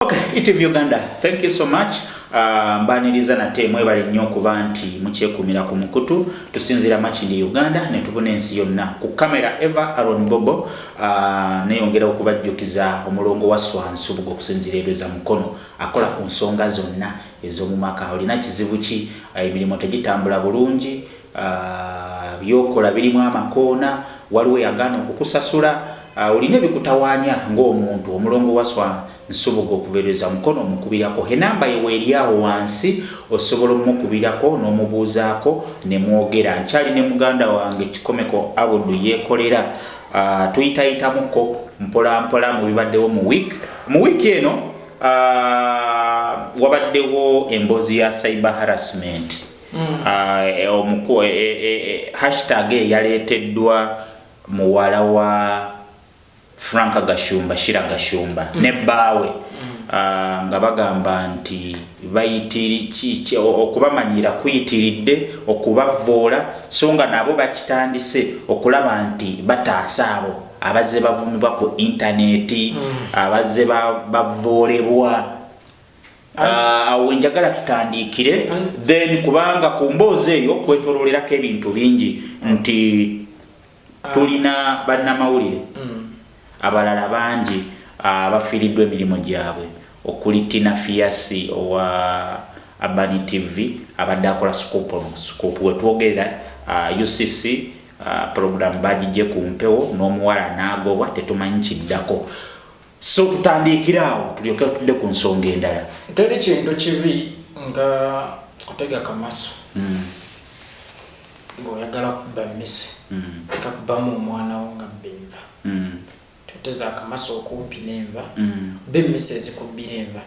Okay, ITV Uganda, thank you so much. Mbaniriza nate mwebale nnyo kuba nti mukyekuumira ku mukutu tusinzira Makindi Uganda ne tubona ensi yonna ku kamera Eva Aaron Bobo neyongera okubajjukiza omulongo wa Swansubugo okusinzira Edweza Mukono akola ku nsonga zonna ez'omu maka. Olina kizibu ki? Emirimu tegitambula bulungi, byokola birimu amakoona, waliwo yagaana okukusasula, olina ebikutawaanya ng'omuntu. Omulongo wa Swansubugo okuvereza Mukono omukubirako enamba ye weeriawo wansi osobola omukubirako n'omubuuzaako ne mwogera. Nkyali ne muganda wange Kikomeko Abudu yeekolera tuyitayitamuko mpola mpola mu bibaddewo mu week eno. Wabaddewo emboozi ya cyber harassment. Hashtag yaleeteddwa muwala wa Franka Gashumba, Shira Gashumba ne bbaawe nga bagamba nti okubamanyira kuyitiridde okubavoola so nga nabo bakitandise okulaba nti bataasa abo abazze bavumibwa ku intaneti, abazze bavoolebwa. Awo njagala tutandiikire then kubanga ku mboozi eyo kwetoloolerako ebintu bingi nti tulina bannamawulire abalala bangi abafiiriddwa emirimu gyabwe okuli Tina Fiasi owa Abani TV abadde akola scoop wetwogerera UCC program bagijje ku mpewo n'omuwala n'agobwa tetumanyi kiddako. So tutandiikira awo tulyoke tudde ku nsonga endala. Teri kintu kibi nga kutega kamaso ng'oyagala kubba mmese kakubamu omwana wo nga bbenva toteza akamaso okumpi n'enva bemmese ezikubbira enva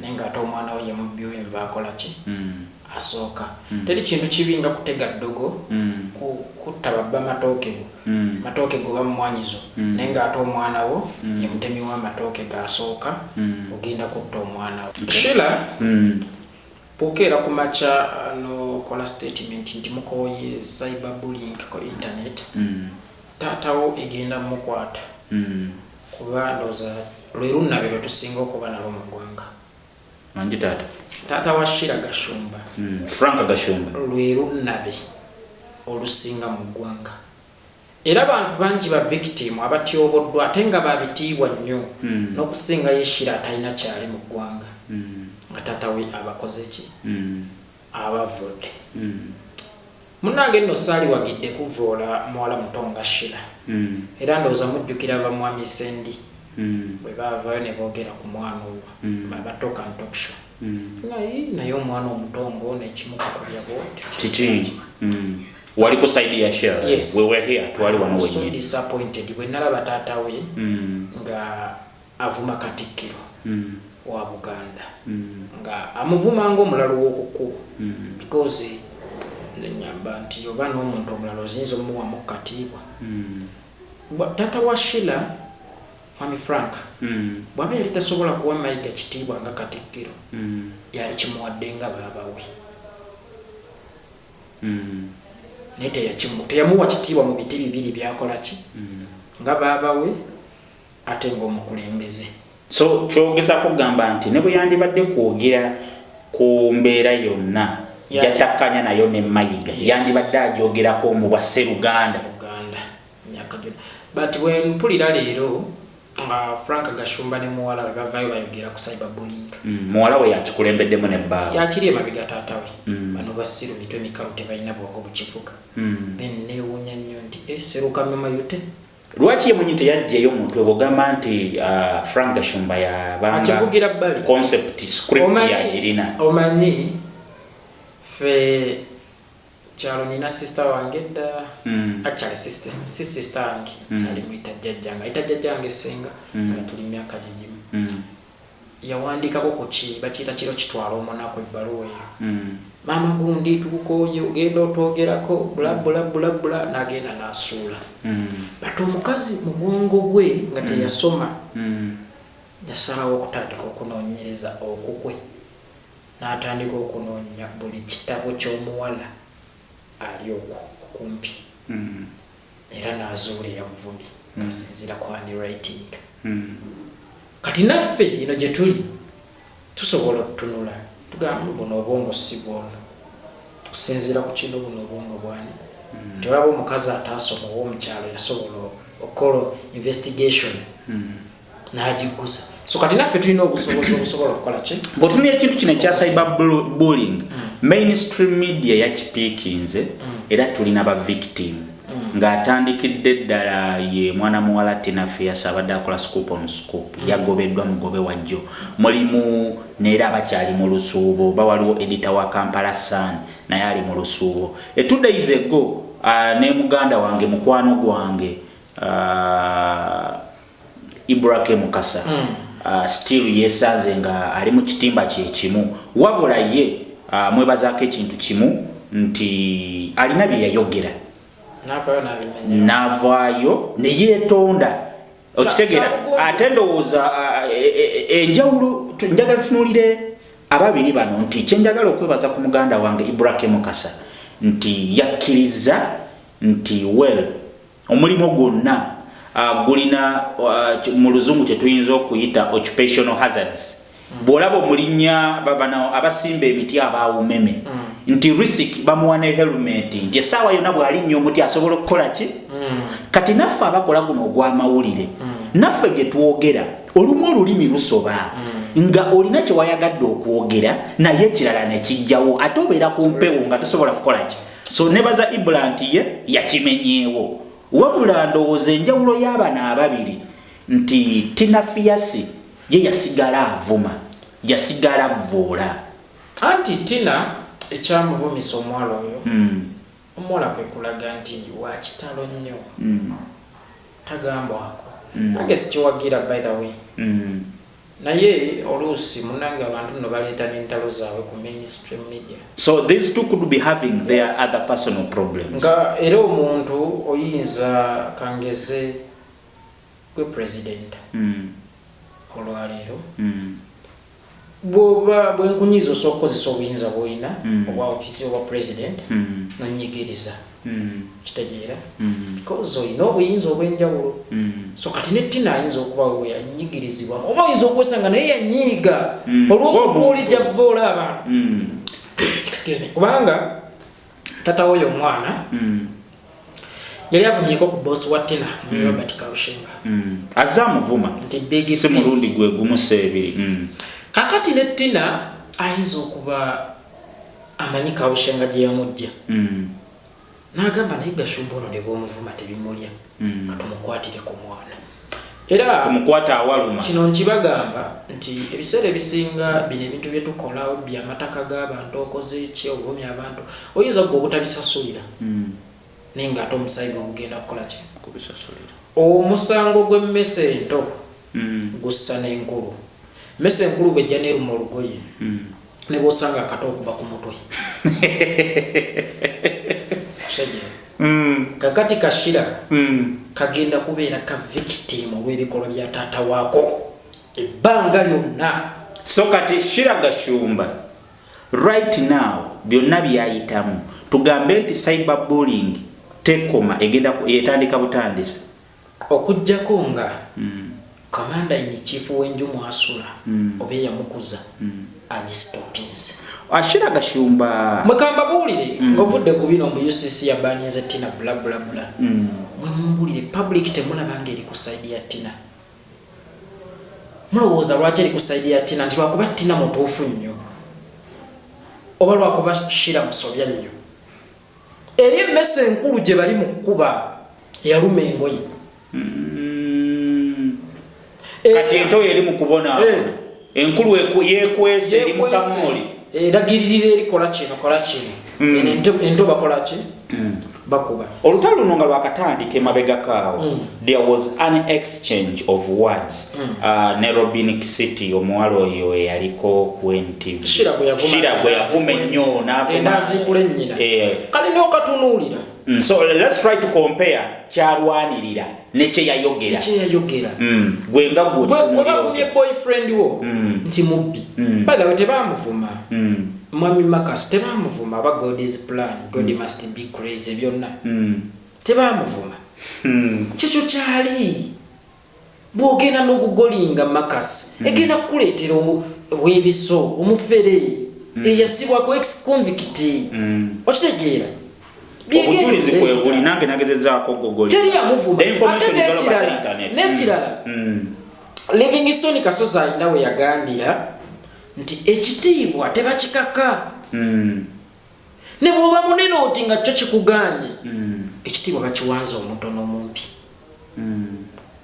naye ng'ate omwana wo yamubbiwa enva akola ki asooka. Teri kintu kibi nga kutega ddogo kutta babba matooke go bamumwanyizo naye ng'ate omwana wo yamutemi w'amatooke gasooka ogenda kutta omwana wo. Shila pokeera ku makya nokola statement nti mukoye cyberbullying ku internet taatawo egenda mukwata kuba ndooza lwe lunnabe lwe tusinga okuba nalwo mu ggwanga. Manji taata wa Shira Gashumba Franka Gashumba lwe lunnabe olusinga mu ggwanga era abantu bangi ba victim abatyoboddwa ate nga babitiibwa nnyo n'okusinga ye Shira atalina kyali mu ggwanga nga taata we abakoze ki abavudde. Munnange nno saali wagidde kuvoola muwala muto nga Shira era ndowooza mujjukira bamwami Sendi bwe baavaayo ne boogera ku mwana oyo babatoka ntokisho naye omwana omuto ng'ono ekimukakubya kiki wali ku side ya Shira. Yes. We were here twali wano so disappointed bwe nalaba taata we nga avuma Katikkiro wa Buganda nga amuvuma ng'omulalo w'okukkuba because nenyamba nti oba n'omuntu omulala ozinza omuwamu katiibwa. Taata wa Shira Mwami Frank bw'aba yali tasobola kuwa Mayiga kitiibwa nga Katikkiro yali kimuwadde nga baaba we naye teyamuwa kitiibwa mu biti bibiri byakola ki nga baaba we ate ng'omukulembeze. So kyogeza kugamba nti ne bwe yandibadde kwogera ku mbeera yonna jatakkanya nayo ne Mayiga yandibadde agyogerako mu bwa Sseruganda but when mpulira leero Franka Gashumba ne muwala we bavaayo bayogera ku cyberbullying muwala we yakikulembeddemu ne bbaawe yakiri emabega taata we bano basiru mitwe mikalu tebalina bwongo bukivuga then neewuunya nnyo nti Sserukamema yute lwaki ye mwenyi teyajjayo omuntu bw'ogamba nti Frank Gashumba akivugira bbali concept script yagirina. Omanyi fe kyalo nina sister wange dda actually sister wange ali mwita jjajjange senga nga tuli myaka gigimu yawandiikako ku bakiyita kiro kitwala omunaku ebbaluwa eyo maama gundi tukukoye ogenda otwogerako bula n'agenda n'asuula but omukazi mu bwongo bwe nga teyasoma yasalawo okutandika okunoonyereza okukwe n'atandika okunoonya buli kitabo ky'omuwala ali okumpi era n'azuula eyamuvumi ngasinziira ku handwriting kati naffe ino gye tuli tusobola okutunula tugamba buno obwongo si bwono tusinziira ku kino buno obwongo bwani nti olaba omukazi ataasoma ow'omukyalo yasobola okukola investigation n'agiggusa so kati naffe tulina obusobozi obusobola okukola ki bw'otunula ekintu kino ekya cyberbullying mainstream media yakipiikinze era tulina ba victim ng'atandikidde ddala ye mwana muwala Tina Fierce abadde akola scoop on scoop yagobeddwa mugobe wajjo mulimu neera abakyali mu lusuubo bawaliwo editor wa Kampala Sun naye ali mu lusuubo 2 days ago ne muganda wange mukwano gwange Ibrahim Mukasa still yesanze nga ali mu kitimba kye kimu wabula ye mwebazaako ekintu kimu nti alina bye yayogera navaayo ne yeetonda okitegera ate ndowooza enjawulo njagala tunuulire ababiri bano nti kyenjagala okwebaza ku muganda wange Ibrahim Mukasa nti yakkiriza nti well omulimu gwonna gulina mu luzungu kyetuyinza okuyita occupational hazards bw'olaba omulinya babano abasimba emiti abaawumeme nti risk bamuwa ne helmet nti essaawa yonna bw'alinnya omuti asobola okukola ki kati naffe abakola guno ogw'amawulire naffe gye twogera olumu olulimi lusoba nga olina kye wayagadde okwogera naye ekirala ne kijjawo ate obeera ku mpewo nga tosobola kukola ki so nebaza Ibra nti ye yakimenyeewo wabula ndowooza enjawulo y'abana ababiri nti Tina Fierce ye yasigala avuma yasigala vvoola anti Tina ekyamuvumisa omwala oyo omuwala kwe kulaga nti wakitalo nnyo tagambwako nange sikiwagira by the way naye oluusi munange abantu nno baleeta n'entalo zaabwe ku mainstream media so these two could be having their other personal problems nga era omuntu oyinza kangeze gwe president olwaleero bwenkunyiza osobola okukozesa obuyinza bw'olina obwa ofisi obwa president nonyigiriza kitegeera because olina obuyinza obw'enjawulo so kati ne Tina ayinza okuba we yanyigirizibwamu oba oyinza okwesanga naye yanyiiga olw'okubuulija vvoola abantu excuse me kubanga tata oyo omwana yali avumyeko ku bosi wa Tina Robert Karushenga azza amuvuma nti si mulundi gwe gumu seebiri kakati ne Tina ayinza okuba amanyi Karushenga gye yamujja n'agamba naye Gashumba ono ne bw'omuvuma tebimulya katumukwatire ku mwana era tumukwata awaluma kino nkibagamba nti ebiseera ebisinga bino ebintu bye tukola by'amataka g'abantu okoze ki obuvumi abantu oyinza gwe obutabisasulira naye ng'ate omusaayi gwe gugenda kukola ki kubisasulira omusango gw'emmese ento gussa n'enkulu mmese enkulu bw'ejja n'eruma olugoye ne bw'osanga akato okuba ku mutwe kakati kashira kagenda kubeera ka victim olw'ebikolwa bya taata waako ebbanga lyonna so kati Shira Gashumba right now byonna byayitamu tugambe nti cyberbullying tekoma egenda yetandika butandisi okujjako nga commander in chief w'enju Mwasula oba yamukuza agistopinze Shira Gashumba mukamba buulire ng'ovudde ku bino mu UCC yabanyize Tina bla bla bla mwembulire public temulabanga eri ku side ya Tina mulowooza lwaki eri ku side ya Tina nti lwakuba Tina mutuufu nnyo oba lwakuba Shira musobya nnyo eri emmese enkulu gye bali mu kkuba yaluma engoye kati ento eri mu kubona enkulu yekwese eri mu kamooli eragiririra erikola kino kola kino ento bakola ki bakuba olutalo luno nga lwakatandika emabega kaawo there was an exchange of words ne Robin City omuwala oyo eyaliko ku NTV Shira bwe yavuma ennyo n'azikula ennyina kale n'okatunuulira so let's try to compare kyalwanirira ne kye yayogera gwe nga gwebavumye boyfriend wo nti mubbi by the way tebamuvuma Mwami Makasi tebamuvuma aba God is plan God must be crazy byonna tebamuvuma kyekyo kyali bwogenda n'okugolinga Makasi egenda kukuleetera webiso omufere eyasibwako ex convict okitegeera obujulizi kwe buli nange nagezezaako gogoli teri amuvuma information is all over the internet nekirala Livingstone Kasozi alina we yagambira nti ekitiibwa tebakikaka ne bwoba munene oti nga kyo kikuganye ekitiibwa bakiwanza omutono mumpi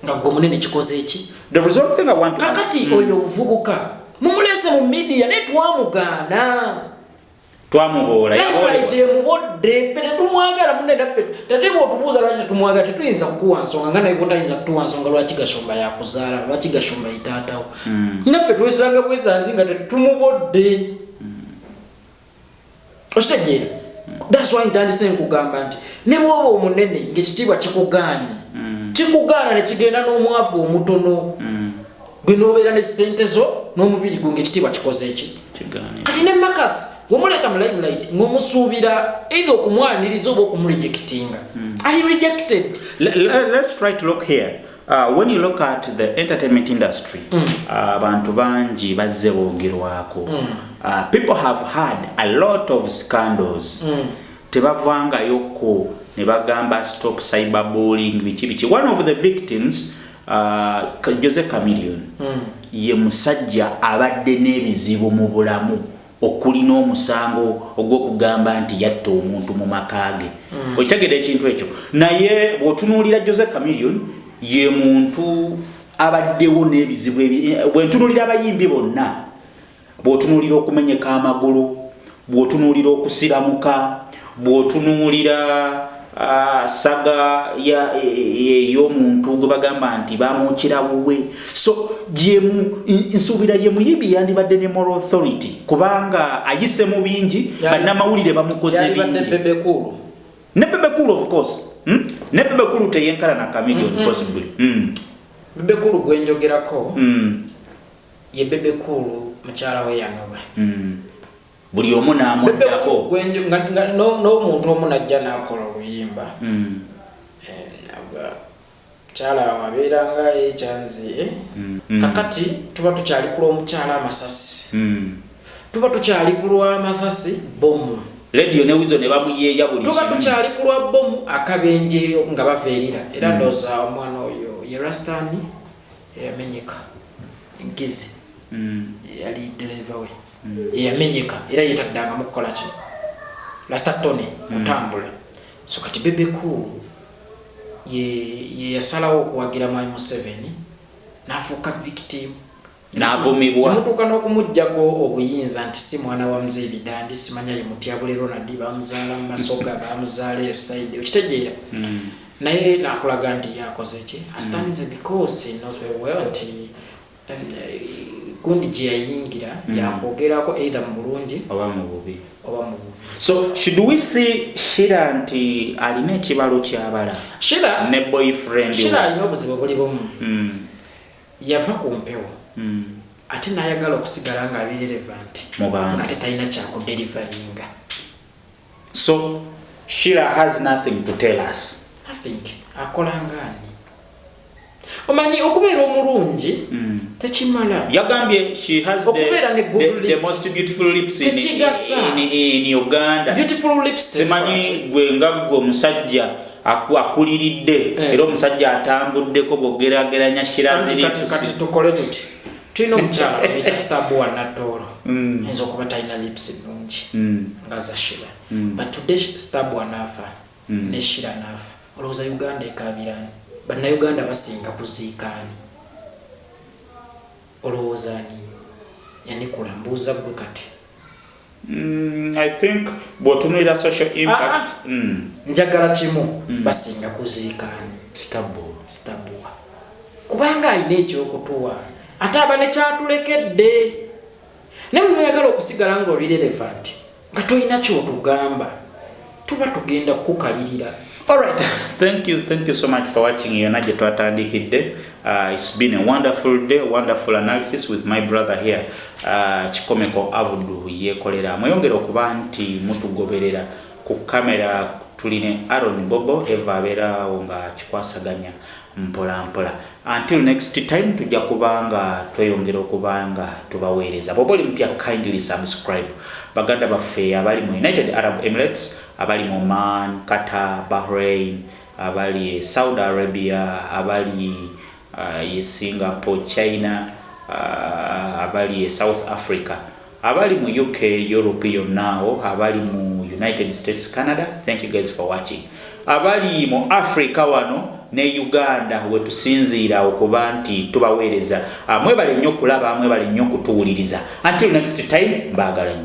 nga gwe munene kikoze eki kakati oyo omuvubuka mumulese mu media ne twamugaana twamuboola mubodde ffe tetumwagala munene ffe teteba otubuuza lwaki tetumwagala tetuyinza kukuwa nsonga nga naye botayinza kutuwa nsonga lwaki Gashumba yakuzaala lwaki Gashumba itaatawo naffe twesanga bwesanzi nga tetumubodde okitegeera that's why ntandise nkugamba nti ne bwoba omunene ng'ekitiibwa kikugaanye kikugaana ne kigenda n'omwavu omutono gwe n'obeera ne ssente zo n'omubiri gwe ng'ekitiibwa kikoze eki kati ne makasi gwemuleeta mu limelight ng'omusuubira either okumwaniriza oba okumurejectinga ali rejected. Let's try to look here. When you look at the entertainment industry, abantu bangi bazze boogerwako. People have had a lot of scandals. Tebavangayo ne bagamba stop cyberbullying biki. One of the victims, Jose Chameleone, ye musajja abadde n'ebizibu mu bulamu okuli n'omusango ogw'okugamba nti yatta omuntu mu makaage. Okitegedde ekintu ekyo. Naye bw'otunuulira Jose Chameleone ye muntu abaddewo n'ebizibu bwentunuulira abayimbi bonna, bw'otunuulira okumenyeka amagulu, bw'otunuulira okusiramuka, bw'otunuulira saga y'omuntu gwe bagamba nti bamwokera wuwe. So nsuubira ye muyimbi yandibadde ne moral authority kubanga ayise mu bingi bannamawulire bamukoze bingi. Ne Bebe Cool of course. Ne Bebe Cool teyenkala na Chameleone possibly. Bebe Cool gwenjogerako ye Bebe Cool mukyala we yanoba. Buli omu n'amuddako n'omuntu omu najja n'akola oluyimba mukyala wabeeranga ekyanzi kakati tuba tukyali ku lw'omukyala amasasi tuba tukyali ku lw'amasasi bomu radio ne wizo ne bamuyeeya buli tuba tukyali ku lwa bomu akabenje nga baveerira era ndooza omwana oyo ye Rastani eyamenyeka enkizi yali dereva we yamenyeka era yetaddanga mukola ki Rasta Tony kutambula. So kati Bebe Cool ye yasalawo okuwagira Mwai Museveni n'afuuka victim n'avumibwa mutuuka n'okumuggyako obuyinza nti si mwana wa Mzee Bidandi simanya ye Mutyabule Ronald bamuzaala mu Masoga bamuzaala eyo side okitegeera naye n'akulaga nti yakoze ki astanze because he knows very well nti gundi gye yayingira yakwogerako either mu bulungi oba mu bubi. So should we see Shira nti alina ekibalo ky'abala Shira ne boyfriend Shira alina obuzibu buli bumu yava ku mpewo ate n'ayagala okusigala nga ali relevant nga tetalina kyakudelivaringa. So Shira has nothing to tell us. Nothing. Akola ngani omanyi okubeera omulungi tekimala. Yagambye she has the most beautiful lips in Uganda. Beautiful lips. Simanyi gwe nga gwe omusajja akuliridde era omusajja atambuddeko bw'ogeraageranya Shirazi lips. Kati tukole tuti tulina omukyala omuita Stabu wa Natooro ayinza okuba talina lips nnungi nga za Shira but today Stabu anaafa ne Shira anaafa olowooza Uganda ekaabirani bannayuganda basinga kuziikaani olowooza ani yanikula mbuuza gwe kati. I think bw'otunuulira social impact njagala kimu basinga kuziikaani Stabuwa kubanga alina ekyokutuwa ate aba ne kyatulekedde naye bw'oyagala okusigala ng'oli relevant nga tolina kyotugamba tuba tugenda kukukalirira. Alright, thank you so much for watching yona gye twatandikidde. It's been a wonderful day, wonderful analysis with my brother here. Kikomeko Abudu yekolera mweyongera okuba nti mutugoberera ku kamera tuline Aaron Bobo Eva abeerawo nga kikwasaganya mpola mpola. Until next time tujja kubanga tweyongera okubanga tubaweereza. Bw'oba oli mpya kindly subscribe. Baganda baffe abali mu United Arab Emirates, abali mu Oman, Qatar, Bahrain, abali Saudi Arabia, abali Singapore, China, abali South Africa, abali mu UK, Europe yonnaawo, abali mu United States, Canada. Thank you guys for watching. Abali mu Africa wano ne Uganda wetusinziira okuba nti tubaweereza. Mwebale nnyo okulaba, mwebale nnyo okutuwuliriza. Until next time, baagala nnyo.